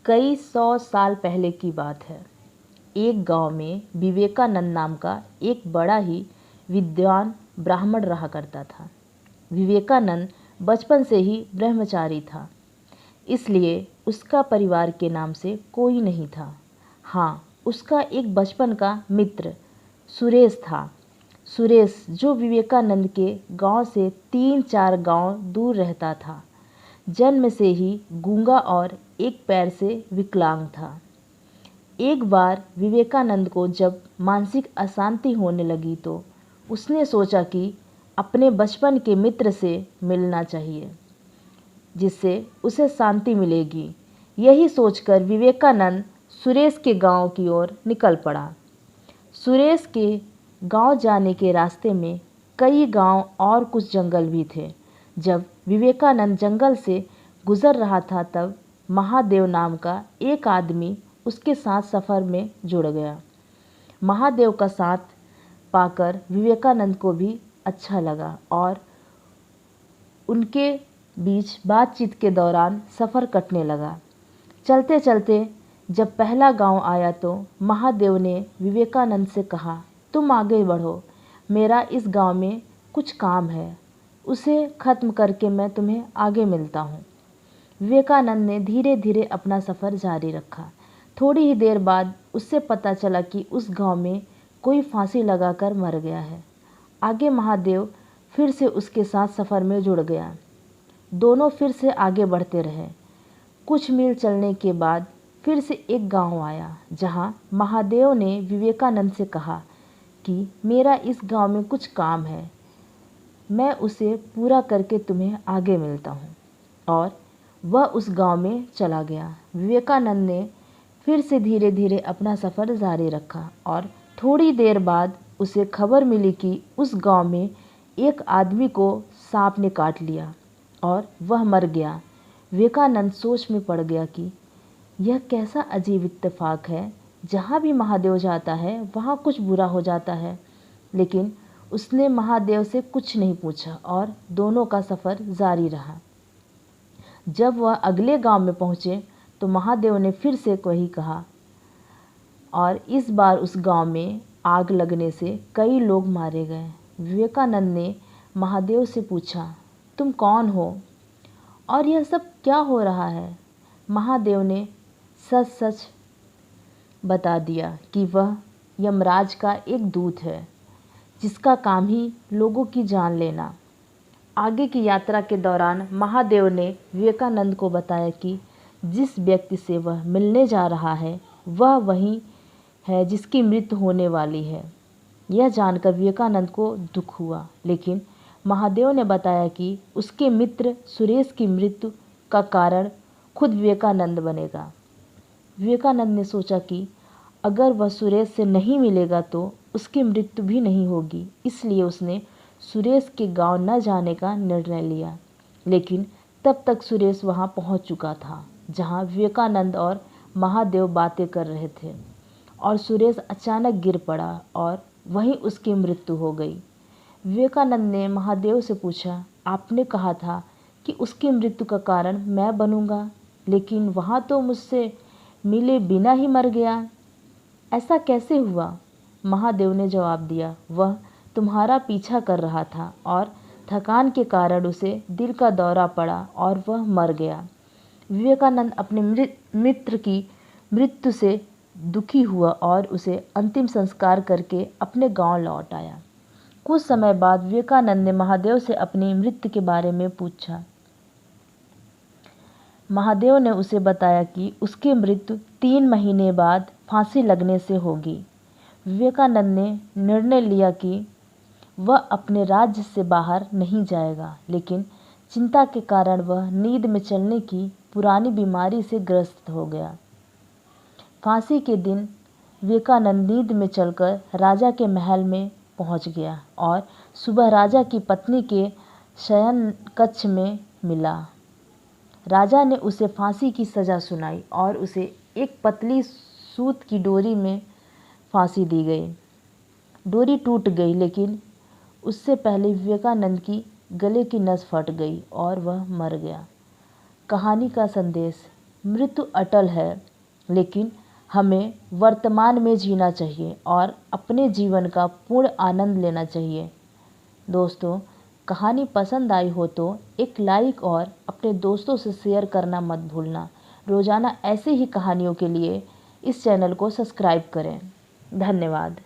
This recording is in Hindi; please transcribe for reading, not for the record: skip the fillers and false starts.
कई सौ साल पहले की बात है। एक गांव में विवेकानंद नाम का एक बड़ा ही विद्वान ब्राह्मण रहा करता था। विवेकानंद बचपन से ही ब्रह्मचारी था, इसलिए उसका परिवार के नाम से कोई नहीं था। हाँ, उसका एक बचपन का मित्र सुरेश था। सुरेश जो विवेकानंद के गांव से 3-4 गांव दूर रहता था। जन्म से ही गूंगा और एक पैर से विकलांग था। एक बार विवेकानंद को जब मानसिक अशांति होने लगी तो उसने सोचा कि अपने बचपन के मित्र से मिलना चाहिए, जिससे उसे शांति मिलेगी। यही सोचकर विवेकानंद सुरेश के गांव की ओर निकल पड़ा। सुरेश के गांव जाने के रास्ते में कई गांव और कुछ जंगल भी थे। जब विवेकानंद जंगल से गुजर रहा था तब महादेव नाम का एक आदमी उसके साथ सफ़र में जुड़ गया। महादेव का साथ पाकर विवेकानंद को भी अच्छा लगा और उनके बीच बातचीत के दौरान सफ़र कटने लगा। चलते चलते जब पहला गांव आया तो महादेव ने विवेकानंद से कहा, तुम आगे बढ़ो, मेरा इस गांव में कुछ काम है, उसे ख़त्म करके मैं तुम्हें आगे मिलता हूँ। विवेकानंद ने धीरे धीरे अपना सफ़र जारी रखा। थोड़ी ही देर बाद उससे पता चला कि उस गांव में कोई फांसी लगाकर मर गया है। आगे महादेव फिर से उसके साथ सफ़र में जुड़ गया। दोनों फिर से आगे बढ़ते रहे। कुछ मील चलने के बाद फिर से एक गांव आया, जहां महादेव ने विवेकानंद से कहा कि मेरा इस गांव में कुछ काम है, मैं उसे पूरा करके तुम्हें आगे मिलता हूं। और वह उस गांव में चला गया। विवेकानंद ने फिर से धीरे धीरे अपना सफ़र जारी रखा और थोड़ी देर बाद उसे खबर मिली कि उस गांव में एक आदमी को सांप ने काट लिया और वह मर गया। विवेकानंद सोच में पड़ गया कि यह कैसा अजीब इत्तेफाक है, जहाँ भी महादेव जाता है वहाँ कुछ बुरा हो जाता है। लेकिन उसने महादेव से कुछ नहीं पूछा और दोनों का सफ़र जारी रहा। जब वह अगले गांव में पहुँचे तो महादेव ने फिर से वही कहा और इस बार उस गांव में आग लगने से कई लोग मारे गए। विवेकानंद ने महादेव से पूछा, तुम कौन हो और यह सब क्या हो रहा है? महादेव ने सच सच बता दिया कि वह यमराज का एक दूत है, जिसका काम ही लोगों की जान लेना। आगे की यात्रा के दौरान महादेव ने विवेकानंद को बताया कि जिस व्यक्ति से वह मिलने जा रहा है वह वही है जिसकी मृत्यु होने वाली है। यह जानकर विवेकानंद को दुख हुआ, लेकिन महादेव ने बताया कि उसके मित्र सुरेश की मृत्यु का कारण खुद विवेकानंद बनेगा। विवेकानंद ने सोचा कि अगर वह सुरेश से नहीं मिलेगा तो उसकी मृत्यु भी नहीं होगी, इसलिए उसने सुरेश के गांव न जाने का निर्णय लिया। लेकिन तब तक सुरेश वहां पहुंच चुका था, जहां विवेकानंद और महादेव बातें कर रहे थे और सुरेश अचानक गिर पड़ा और वहीं उसकी मृत्यु हो गई। विवेकानंद ने महादेव से पूछा, आपने कहा था कि उसकी मृत्यु का कारण मैं बनूंगा, लेकिन वहाँ तो मुझसे मिले बिना ही मर गया, ऐसा कैसे हुआ? महादेव ने जवाब दिया, वह तुम्हारा पीछा कर रहा था और थकान के कारण उसे दिल का दौरा पड़ा और वह मर गया। विवेकानंद अपने मित्र की मृत्यु से दुखी हुआ और उसे अंतिम संस्कार करके अपने गांव लौट आया। कुछ समय बाद विवेकानंद ने महादेव से अपनी मृत्यु के बारे में पूछा। महादेव ने उसे बताया कि उसकी मृत्यु 3 महीने बाद फांसी लगने से होगी। विवेकानंद ने निर्णय लिया कि वह अपने राज्य से बाहर नहीं जाएगा, लेकिन चिंता के कारण वह नींद में चलने की पुरानी बीमारी से ग्रस्त हो गया। फांसी के दिन विवेकानंद नींद में चलकर राजा के महल में पहुंच गया और सुबह राजा की पत्नी के शयन कक्ष में मिला। राजा ने उसे फांसी की सज़ा सुनाई और उसे एक पतली सूत की डोरी में फांसी दी गई। डोरी टूट गई, लेकिन उससे पहले विवेकानंद की गले की नस फट गई और वह मर गया। कहानी का संदेश, मृत्यु अटल है, लेकिन हमें वर्तमान में जीना चाहिए और अपने जीवन का पूर्ण आनंद लेना चाहिए। दोस्तों, कहानी पसंद आई हो तो एक लाइक और अपने दोस्तों से शेयर करना मत भूलना। रोज़ाना ऐसे ही कहानियों के लिए इस चैनल को सब्सक्राइब करें। धन्यवाद।